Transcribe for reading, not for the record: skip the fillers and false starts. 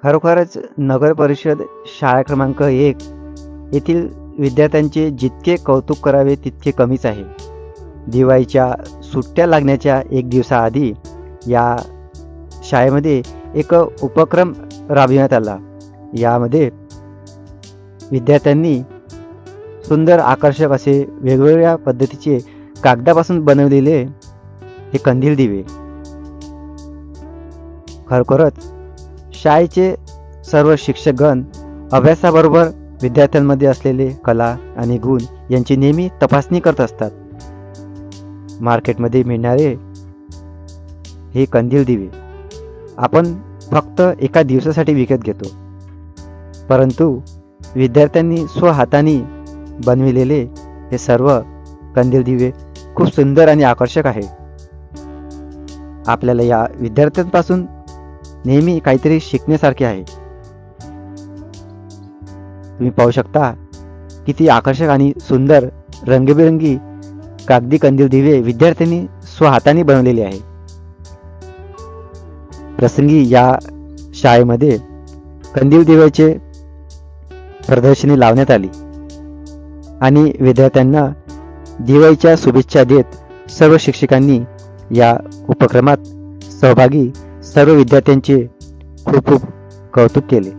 खरोखरच नगर परिषद शाळा क्रमांक 1 येथील विद्यार्थ्यांचे जितके कौतुक करावे तितके कमीच आहे. दिवाळीच्या सुट्ट्या लागण्याच्या एक दिवसाआधी या शाळेमध्ये एक उपक्रम राबविण्यात आला. यामध्ये विद्यार्थ्यांनी सुंदर आकर्षक असे वेगवेगळ्या पद्धतीचे कागदापासून बनवलेले हे कंदील दिवे. खरोखरच शाळेचे सर्व शिक्षकगण अभ्यासाबरोबर विद्यार्थ्यांमध्ये असलेले कला आणि गुण यांची नेहमी तपासणी करत असतात. मार्केटमध्ये मिळणारे हे कंदील दिवे आपण फक्त एका दिवसासाठी विकत घेतो, परंतु विद्यार्थ्यांनी स्वहाताने बनविलेले हे सर्व कंदील दिवे खूप सुंदर आणि आकर्षक आहे. आपल्याला या विद्यार्थ्यांपासून नेहमी काहीतरी शिकण्यासारखे आहे. तुम्ही पाहू शकता किती आकर्षक आणि सुंदर रंगीबेरंगी कागदी कंदील दिवे विद्यार्थ्यांनी स्वहाताने बनवलेले आहे. प्रसंगी या शाळेमध्ये कंदील दिव्याचे प्रदर्शनी लावण्यात आली आणि विद्यार्थ्यांना दिवाळीच्या शुभेच्छा देत सर्व शिक्षकांनी या उपक्रमात सहभागी सर्व विद्यार्थ्यांचे खूप खूप कौतुक केले.